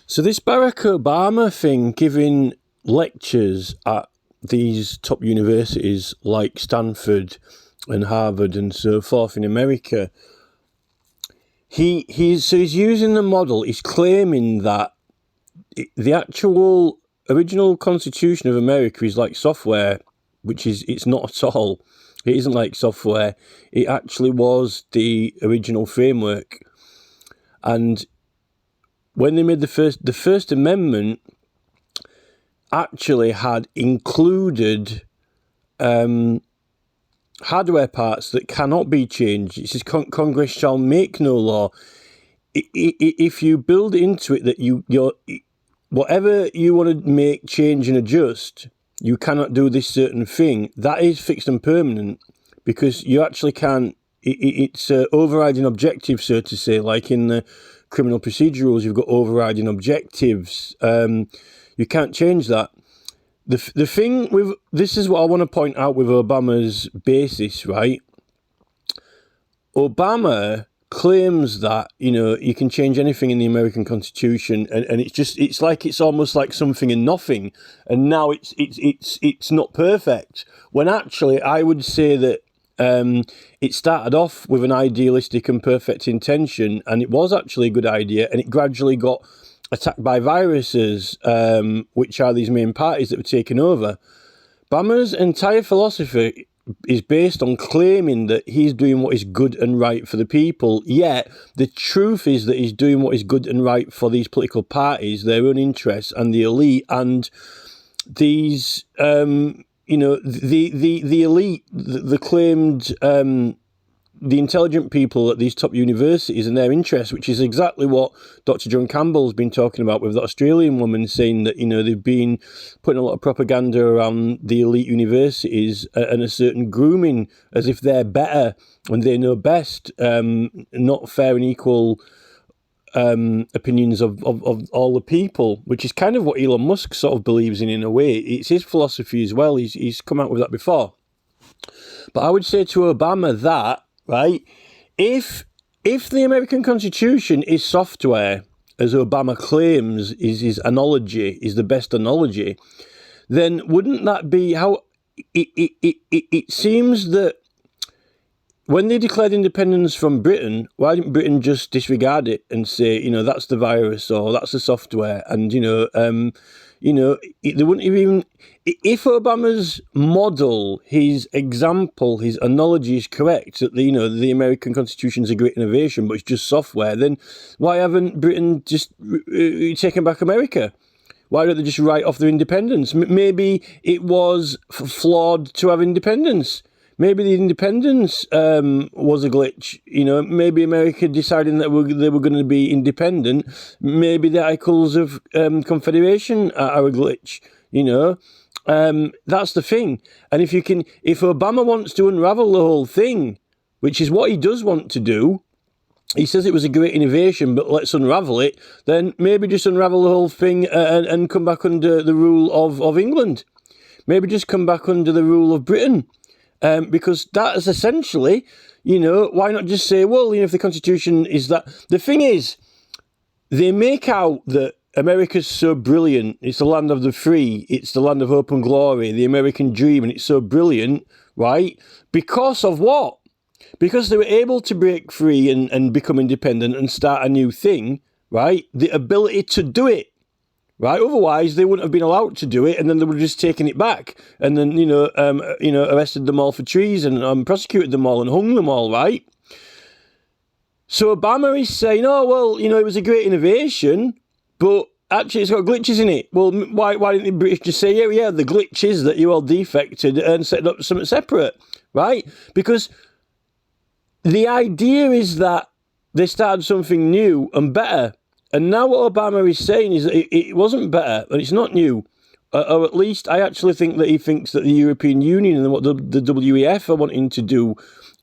So this Barack Obama thing, giving lectures at these top universities like Stanford and Harvard and so forth in America, he's using the model. He's claiming that the actual original Constitution of America is like software, which it's not at all. It isn't like software. It actually was the original framework, and when they made the First Amendment, actually had included hardware parts that cannot be changed. It says Congress shall make no law. If you build into it that you're whatever you want to make, change and adjust, you cannot do this certain thing. That is fixed and permanent, because you actually can't. It's overriding objectives, so to say, like in the criminal procedure rules, you've got overriding objectives. You can't change that. The thing with this is what I want to point out with Obama's basis, right? Obama claims that, you can change anything in the American Constitution, and it's almost like something and nothing, and now it's not perfect. When actually I would say that it started off with an idealistic and perfect intention, and it was actually a good idea, and it gradually got attacked by viruses, which are these main parties that were taken over. Obama's entire philosophy is based on claiming that he's doing what is good and right for the people, yet the truth is that he's doing what is good and right for these political parties, their own interests, and the elite, and these, the elite, the claimed, the intelligent people at these top universities and their interests, which is exactly what Dr. John Campbell's been talking about with the Australian woman, saying that, they've been putting a lot of propaganda around the elite universities and a certain grooming as if they're better and they know best, not fair and equal opinions of all the people, which is kind of what Elon Musk sort of believes in a way. It's his philosophy as well. He's come out with that before. But I would say to Obama that, right, if the American Constitution is software, as Obama claims is his analogy, is the best analogy, then wouldn't that be how it seems that when they declared independence from Britain, why didn't Britain just disregard it and say, that's the virus or that's the software, and they wouldn't even. If Obama's model, his example, his analogy is correct, that the American Constitution is a great innovation, but it's just software, then why haven't Britain just taken back America? Why don't they just write off their independence? Maybe it was flawed to have independence. Maybe the independence was a glitch. Maybe America deciding that they were going to be independent. Maybe the Articles of Confederation are a glitch. That's the thing. And if Obama wants to unravel the whole thing, which is what he does want to do, he says it was a great innovation, but let's unravel it. Then maybe just unravel the whole thing and come back under the rule of England. Maybe just come back under the rule of Britain. Because that is essentially, why not just say, well, if the Constitution is that. The thing is, they make out that America's so brilliant, it's the land of the free, it's the land of hope and glory, the American dream, and it's so brilliant, right? Because of what? Because they were able to break free and become independent and start a new thing, right? The ability to do it. Right, otherwise they wouldn't have been allowed to do it, and then they would have just taken it back, and then arrested them all for treason and prosecuted them all and hung them all. Right. So Obama is saying, "Oh well, it was a great innovation, but actually it's got glitches in it." Well, why didn't the British just say, "Yeah, the glitch is that you all defected and set up something separate," right? Because the idea is that they started something new and better. And now what Obama is saying is that it wasn't better, and it's not new. Or at least I actually think that he thinks that the European Union and what the WEF are wanting to do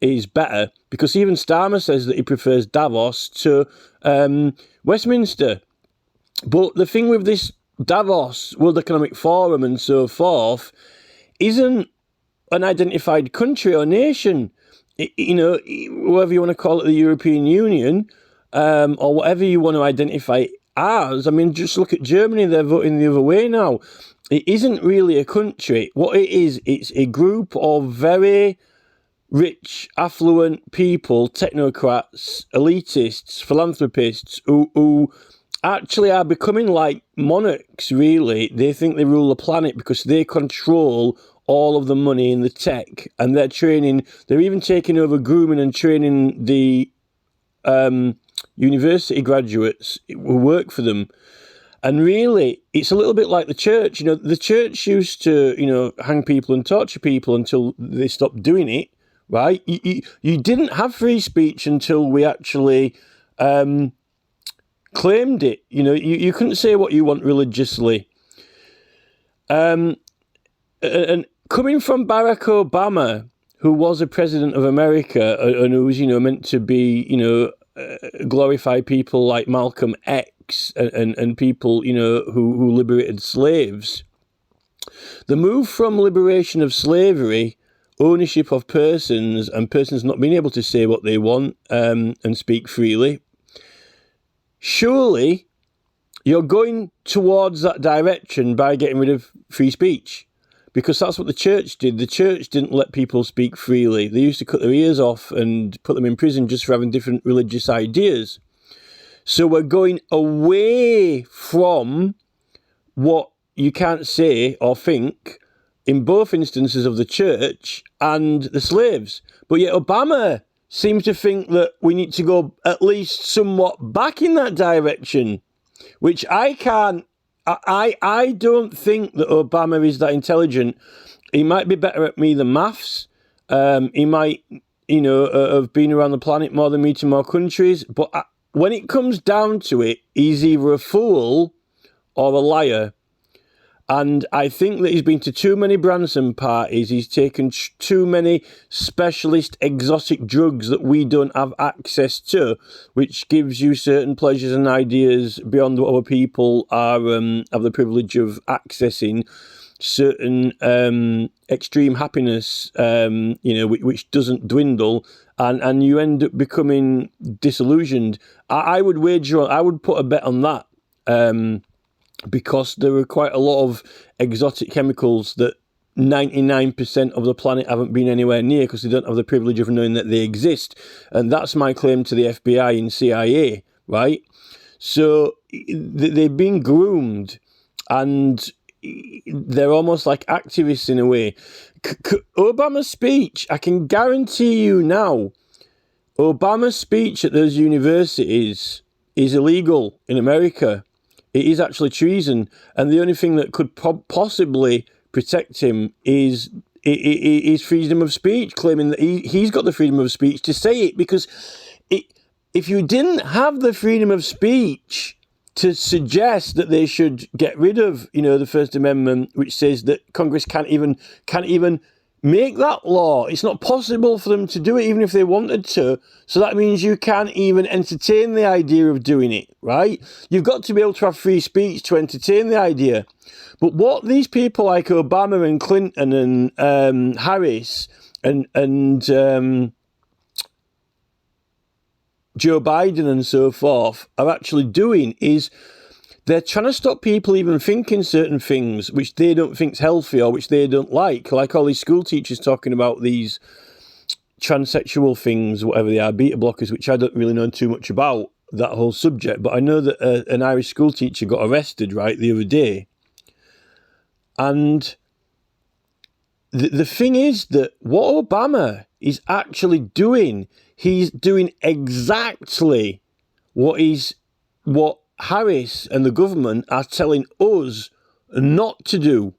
is better, because even Starmer says that he prefers Davos to Westminster. But the thing with this Davos, World Economic Forum and so forth, isn't an identified country or nation. Whatever you want to call it, the European Union, or whatever you want to identify it ours, I mean, just look at Germany, they're voting the other way now. It isn't really a country. What it is, it's a group of very rich, affluent people, technocrats, elitists, philanthropists, who actually are becoming like monarchs, really. They think they rule the planet because they control all of the money in the tech, and they're even taking over grooming and training the university graduates who work for them. And really, it's a little bit like the church. The church used to, hang people and torture people until they stopped doing it, right? You didn't have free speech until we actually claimed it. You couldn't say what you want religiously. And coming from Barack Obama, who was a president of America and who was, meant to be, glorify people like Malcolm X and people, who liberated slaves. The move from liberation of slavery, ownership of persons, and persons not being able to say what they want and speak freely, surely you're going towards that direction by getting rid of free speech. Because that's what the church did. The church didn't let people speak freely. They used to cut their ears off and put them in prison just for having different religious ideas. So we're going away from what you can't say or think in both instances of the church and the slaves. But yet Obama seems to think that we need to go at least somewhat back in that direction, which I can't. I don't think that Obama is that intelligent. He might be better at me than maths. He might, have been around the planet more than me to more countries. But when it comes down to it, he's either a fool or a liar. And I think that he's been to too many Branson parties. He's taken too many specialist exotic drugs that we don't have access to, which gives you certain pleasures and ideas beyond what other people are have the privilege of accessing. Certain extreme happiness, which doesn't dwindle, and you end up becoming disillusioned. I would wager, I would put a bet on that. Because there are quite a lot of exotic chemicals that 99% of the planet haven't been anywhere near because they don't have the privilege of knowing that they exist. And that's my claim to the FBI and CIA, right? So they've been groomed and they're almost like activists in a way. Obama's speech, I can guarantee you now, Obama's speech at those universities is illegal in America. It is actually treason, and the only thing that could possibly protect him is freedom of speech, claiming that he's got the freedom of speech to say it, because if you didn't have the freedom of speech to suggest that they should get rid of, the First Amendment, which says that Congress can't even make that law. It's not possible for them to do it, even if they wanted to. So that means you can't even entertain the idea of doing it, right? You've got to be able to have free speech to entertain the idea. But what these people like Obama and Clinton and Harris and Joe Biden and so forth are actually doing is they're trying to stop people even thinking certain things which they don't think's healthy or which they don't like all these school teachers talking about these transsexual things, whatever they are, beta blockers, which I don't really know too much about that whole subject. But I know that an Irish school teacher got arrested, right, the other day. And the thing is that what Obama is actually doing, he's doing exactly what Harris and the government are telling us not to do.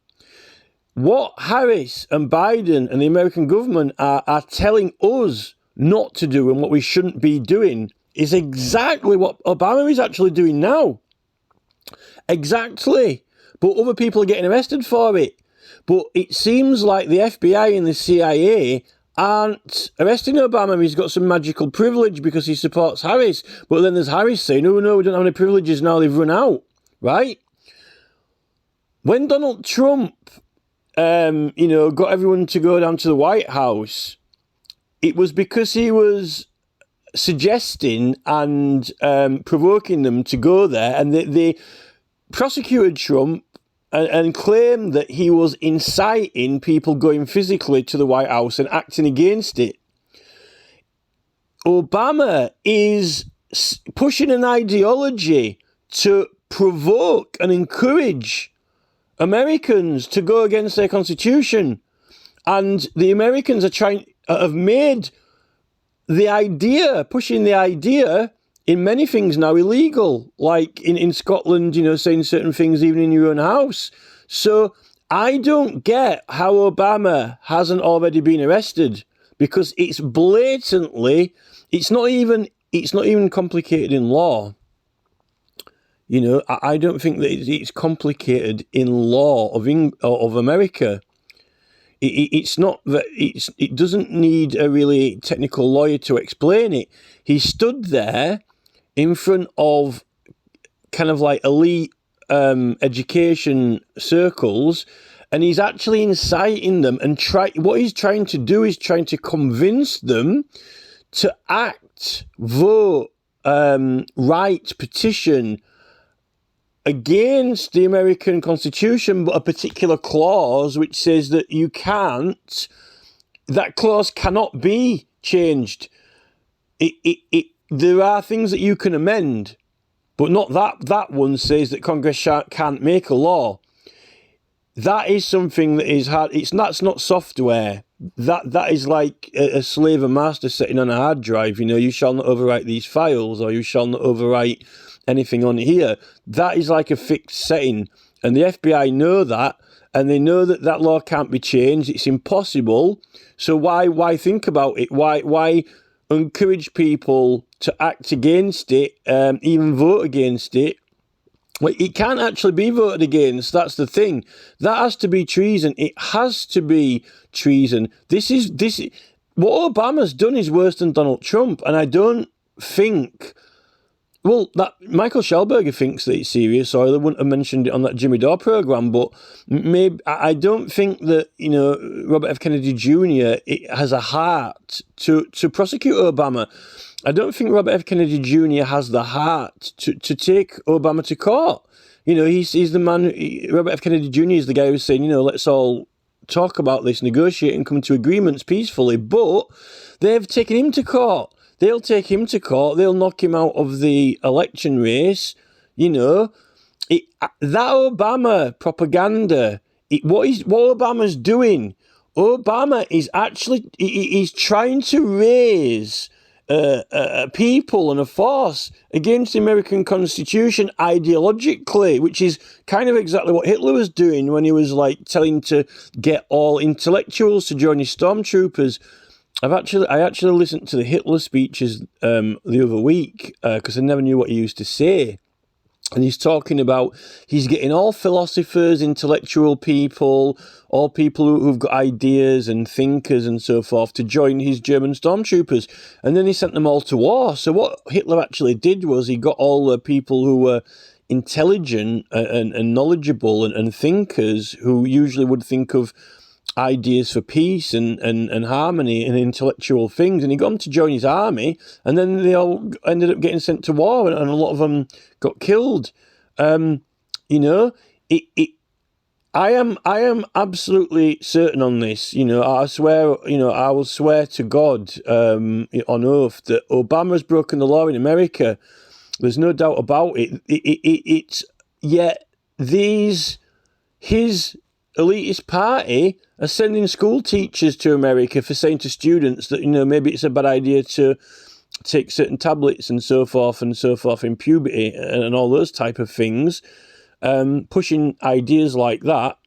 What Harris and Biden and the American government are telling us not to do and what we shouldn't be doing is exactly what Obama is actually doing now. Exactly. But other people are getting arrested for it. But it seems like the FBI and the CIA aren't arresting Obama. He's got some magical privilege because he supports Harris. But then there's Harris saying, oh, no, we don't have any privileges now. They've run out, right? When Donald Trump, got everyone to go down to the White House, it was because he was suggesting and provoking them to go there, and they prosecuted Trump and claimed that he was inciting people going physically to the White House and acting against it. Obama is pushing an ideology to provoke and encourage Americans to go against their constitution. And the Americans have made the idea, pushing the idea in many things now illegal, like in Scotland, saying certain things even in your own house. So I don't get how Obama hasn't already been arrested, because it's blatantly, it's not even complicated in law. I don't think that it's complicated in law of America. It's not that it doesn't need a really technical lawyer to explain it. He stood there in front of kind of like elite education circles, and he's actually inciting them, and what he's trying to do is trying to convince them to act, vote, write, petition against the American Constitution, but a particular clause which says that that clause cannot be changed. There are things that you can amend, but not that one says that Congress can't make a law. That is something that is hard. That's not software. That is like a slave and master sitting on a hard drive. You shall not overwrite these files, or you shall not overwrite anything on here. That is like a fixed setting, and the FBI know that, and they know that law can't be changed. It's impossible. So why think about it? Why encourage people to act against it, even vote against it? Well, it can't actually be voted against. That's the thing. That has to be treason. It has to be treason. What Obama's done is worse than Donald Trump, and I don't think. Well, that Michael Schellberger thinks that it's serious, or they wouldn't have mentioned it on that Jimmy Dore program. But maybe I don't think that Robert F. Kennedy Jr. has a heart to prosecute Obama. I don't think Robert F. Kennedy Jr. has the heart to take Obama to court. He's the man. Robert F. Kennedy Jr. is the guy who's saying, let's all talk about this, negotiate, and come to agreements peacefully. But they've taken him to court. They'll take him to court. They'll knock him out of the election race. That Obama propaganda. What Obama's doing? Obama is actually he's trying to raise people and a force against the American Constitution ideologically, which is kind of exactly what Hitler was doing when he was like telling to get all intellectuals to join his stormtroopers. I actually listened to the Hitler speeches the other week because I never knew what he used to say. And he's talking about, he's getting all philosophers, intellectual people, all people who've got ideas and thinkers and so forth to join his German stormtroopers. And then he sent them all to war. So what Hitler actually did was he got all the people who were intelligent and knowledgeable and thinkers who usually would think of ideas for peace and harmony and intellectual things, and he got them to join his army, and then they all ended up getting sent to war, and a lot of them got killed. I am absolutely certain on this. I swear, I will swear to God on oath that Obama's broken the law in America. There's no doubt about it. It's yet his elitist party are sending school teachers to America for saying to students that, maybe it's a bad idea to take certain tablets and so forth in puberty and all those type of things, pushing ideas like that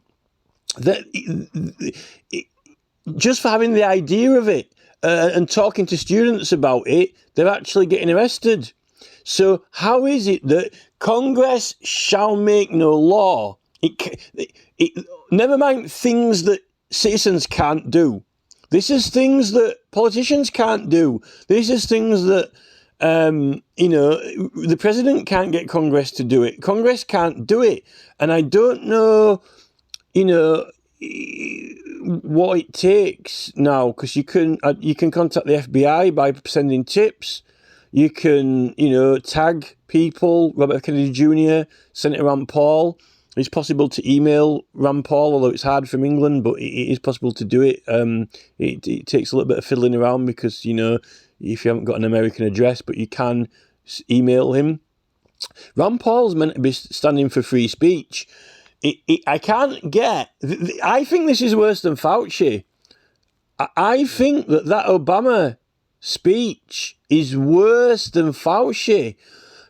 just for having the idea of it and talking to students about it, they're actually getting arrested. So how is it that Congress shall make no law? Never mind things that citizens can't do. This is things that politicians can't do. This is things that, the president can't get Congress to do it. Congress can't do it. And I don't know, what it takes now, because you can contact the FBI by sending tips. You can, tag people. Robert F. Kennedy Jr., Senator Rand Paul. It's possible to email Rand Paul, although it's hard from England, but it is possible to do it. It takes a little bit of fiddling around because, if you haven't got an American address, but you can email him. Rand Paul's meant to be standing for free speech. I can't get... I think this is worse than Fauci. I think that Obama speech is worse than Fauci,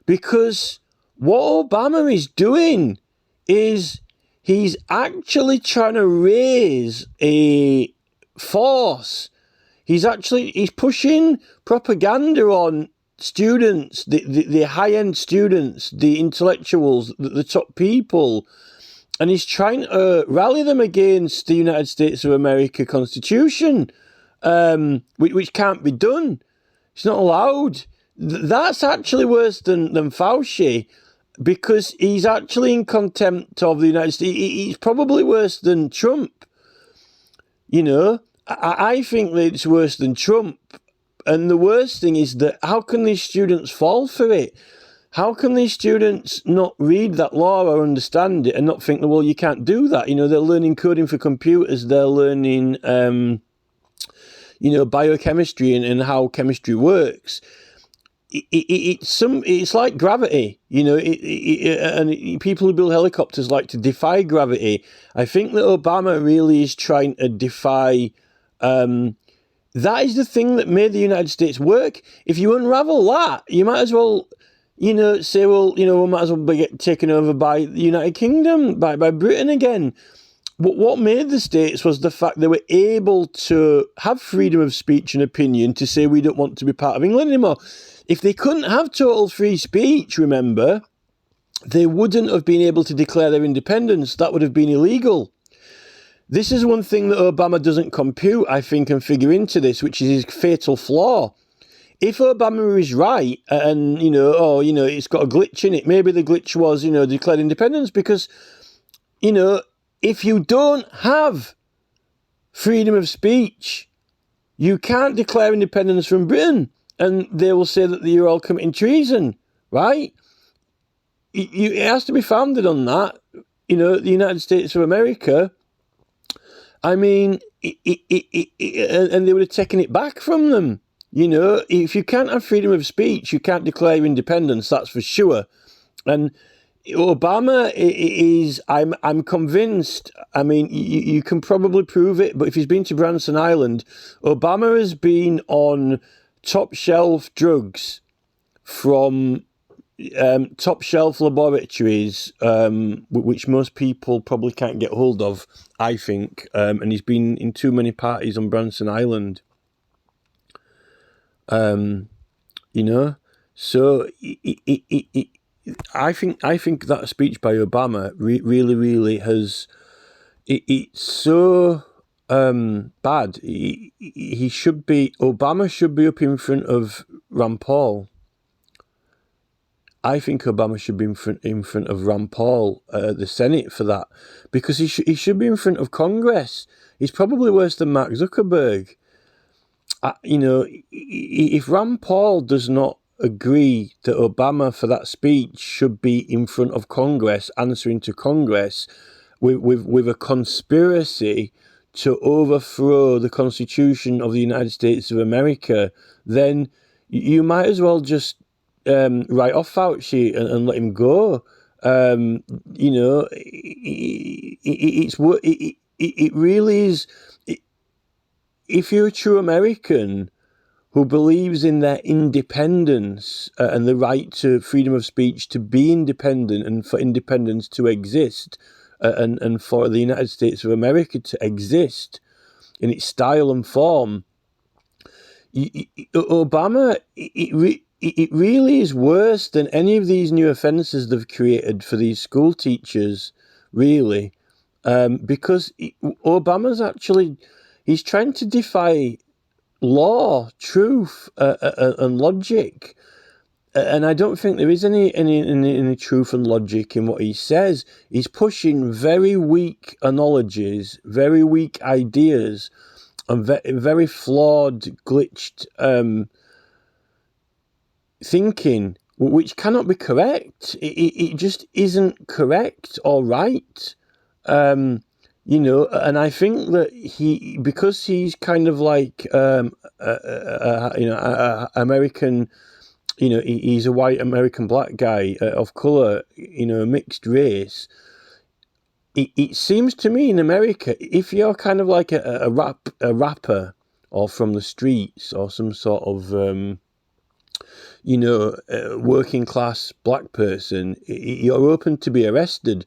because what Obama is doing is he's actually trying to raise a force. He's pushing propaganda on students, the high-end students, the intellectuals, the top people, and he's trying to rally them against the United States of America Constitution, which can't be done. It's not allowed. That's actually worse than Fauci, because he's actually in contempt of the United States. He's probably worse than Trump. I think that it's worse than Trump. And the worst thing is that how can these students fall for it? How can these students not read that law or understand it and not think, well, you can't do that? They're learning coding for computers. They're learning, biochemistry and how chemistry works. It's like gravity, and people who build helicopters like to defy gravity. I think that Obama really is trying to defy. That is the thing that made the United States work. If you unravel that, you might as well, say, well, we might as well get taken over by the United Kingdom, by Britain again. But what made the States was the fact they were able to have freedom of speech and opinion to say we don't want to be part of England anymore. If they couldn't have total free speech, remember, they wouldn't have been able to declare their independence. That would have been illegal. This is one thing that Obama doesn't compute, I think, and figure into this, which is his fatal flaw. If Obama is right, and, it's got a glitch in it, maybe the glitch was, declared independence, because, if you don't have freedom of speech, you can't declare independence from Britain, and they will say that you're all committing treason, right? It has to be founded on that. The United States of America, I mean, and they would have taken it back from them. If you can't have freedom of speech, you can't declare your independence, that's for sure. And Obama is, I'm convinced, I mean, you can probably prove it, but if he's been to Branson Island, Obama has been on top shelf drugs from top shelf laboratories, which most people probably can't get hold of, I think, and he's been in too many parties on Branson Island. So I think that speech by Obama really has, it's so bad. Obama should be up in front of Rand Paul. I think Obama should be in front of Rand Paul, the Senate, for that, because he should be in front of Congress. He's probably worse than Mark Zuckerberg. If Rand Paul does not agree that Obama, for that speech, should be in front of Congress, answering to Congress with a conspiracy to overthrow the Constitution of the United States of America, then you might as well just write off Fauci and let him go. It really is. If you're a true American who believes in their independence and the right to freedom of speech to be independent and for independence to exist, and for the United States of America to exist in its style and form, Obama, it really is worse than any of these new offences they've created for these school teachers, really, because Obama's actually, he's trying to defy law, truth, and logic. And I don't think there is any truth and logic in what he says. He's pushing very weak analogies, very weak ideas, and very flawed, glitched thinking, which cannot be correct. It just isn't correct or right. You know, and I think that because he's kind of like, American, you know, he's a white American black guy of color, you know, mixed race. It seems to me in America, if you're kind of like a rapper or from the streets or some sort of, working class black person, you're open to be arrested.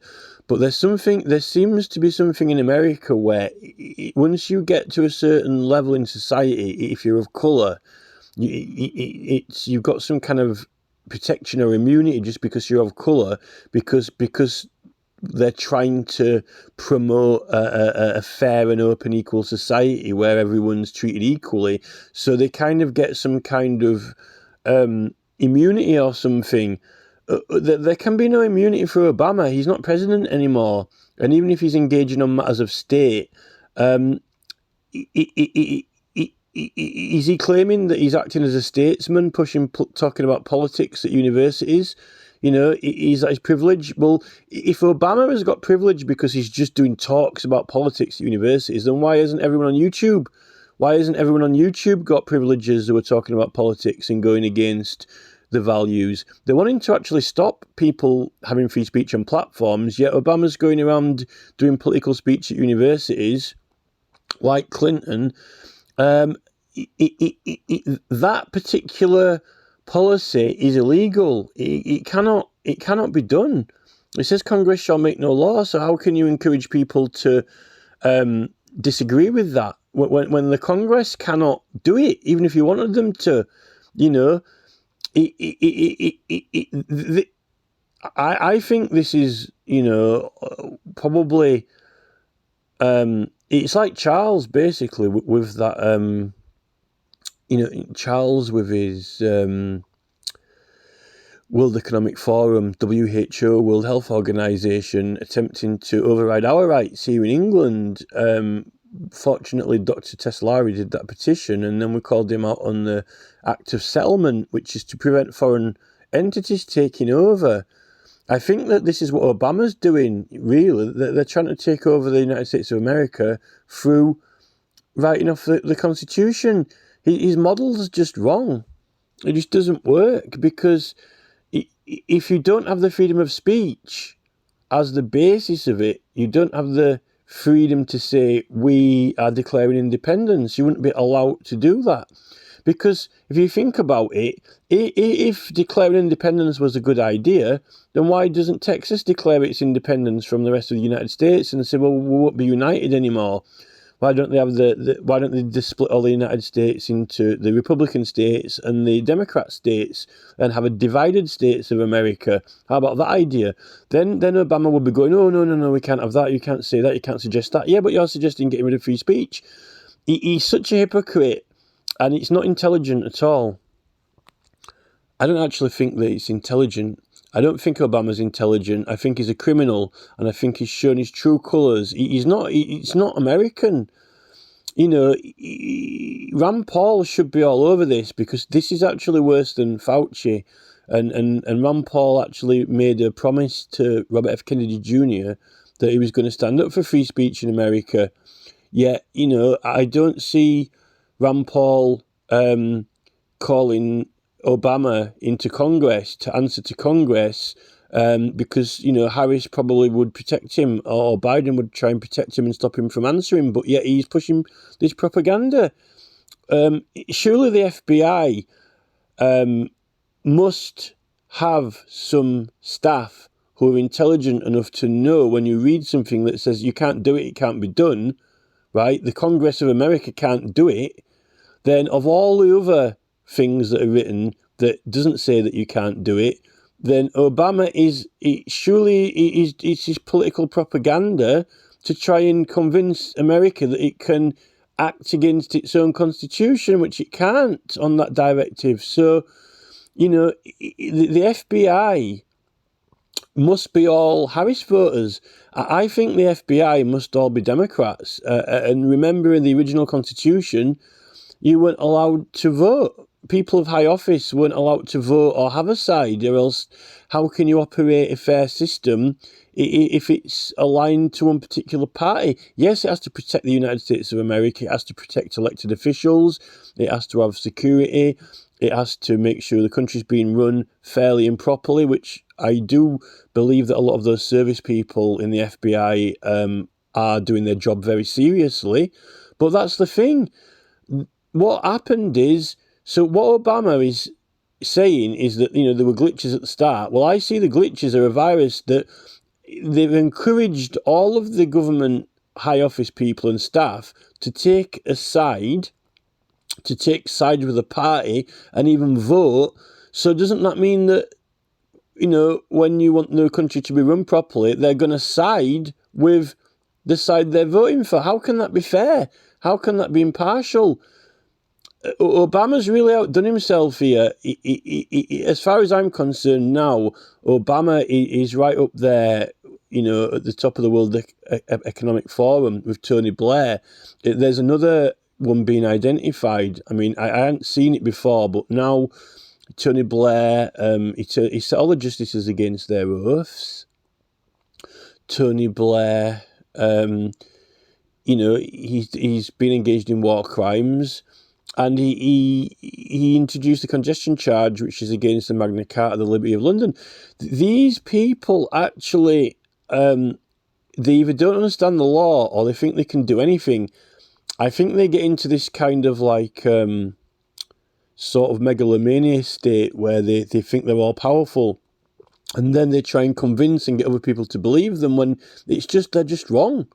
But there seems to be something in America where once you get to a certain level in society, if you're of colour, you've got some kind of protection or immunity just because you're of colour, because they're trying to promote a fair and open, equal society where everyone's treated equally. So they kind of get some kind of immunity or something. There can be no immunity for Obama. He's not president anymore. And even if he's engaging on matters of state, is he claiming that he's acting as a statesman, talking about politics at universities? You know, is that his privilege? Well, if Obama has got privilege because he's just doing talks about politics at universities, then why isn't everyone on YouTube? Why isn't everyone on YouTube got privileges who are talking about politics and going against the values? They're wanting to actually stop people having free speech on platforms, yet Obama's going around doing political speech at universities, like Clinton. That particular policy is illegal. It cannot be done. It says Congress shall make no law. So how can you encourage people to disagree with that when the Congress cannot do it, even if you wanted them to? You know, I think this is, you know, probably. It's like Charles basically with that. Charles with his World Economic Forum, WHO, World Health Organization, attempting to override our rights here in England. Fortunately, Dr. Teslari did that petition, and then we called him out on the Act of Settlement, which is to prevent foreign entities taking over. I think that this is what Obama's doing, really. They're trying to take over the United States of America through writing off the Constitution. His model's just wrong. It just doesn't work, because if you don't have the freedom of speech as the basis of it, you don't have the freedom to say we are declaring independence. You wouldn't be allowed to do that. Because if you think about it, if declaring independence was a good idea, then why doesn't Texas declare its independence from the rest of the United States and say, well, we won't be united anymore? Why don't they have why don't they just split all the United States into the Republican states and the Democrat states and have a divided states of America? How about that idea? Then Obama would be going, oh, no, we can't have that. You can't say that. You can't suggest that. Yeah, but you're suggesting getting rid of free speech. He's such a hypocrite, and it's not intelligent at all. I don't actually think that it's intelligent. I don't think Obama's intelligent. I think he's a criminal, and I think he's shown his true colours. It's not American. You know, Rand Paul should be all over this, because this is actually worse than Fauci. And Rand Paul actually made a promise to Robert F. Kennedy Jr. that he was going to stand up for free speech in America. Yet, you know, I don't see Rand Paul calling Obama into Congress to answer to Congress, because, you know, Harris probably would protect him, or Biden would try and protect him and stop him from answering, but yet he's pushing this propaganda. Surely the FBI must have some staff who are intelligent enough to know when you read something that says you can't do it, it can't be done, right? The Congress of America can't do it. Then of all the other things that are written that doesn't say that you can't do it, then Obama it's his political propaganda to try and convince America that it can act against its own constitution, which it can't on that directive. So, you know, the FBI must be all Harris voters. I think the FBI must all be Democrats. And remember, in the original Constitution, you weren't allowed to vote. people of high office weren't allowed to vote or have a side, or else how can you operate a fair system if it's aligned to one particular party? Yes, it has to protect the United States of America, it has to protect elected officials, it has to have security, it has to make sure the country's being run fairly and properly, which I do believe that a lot of those service people in the FBI are doing their job very seriously. But that's the thing. What happened is, so what Obama is saying is that, there were glitches at the start. Well, I see the glitches are a virus that they've encouraged all of the government high office people and staff to take sides with a party and even vote. So doesn't that mean that, when you want the country to be run properly, they're going to side with the side they're voting for? How can that be fair? How can that be impartial? Obama's really outdone himself here. As far as I'm concerned now, Obama is right up there, at the top of the World Economic Forum with Tony Blair. There's another one being identified. I mean, I hadn't seen it before, but now Tony Blair, he set all the justices against their oaths. Tony Blair, he's been engaged in war crimes. And he introduced the congestion charge, which is against the Magna Carta, the Liberty of London. These people actually, they either don't understand the law or they think they can do anything. I think they get into this kind of like sort of megalomania state where they think they're all powerful. And then they try and convince and get other people to believe them when they're just wrong,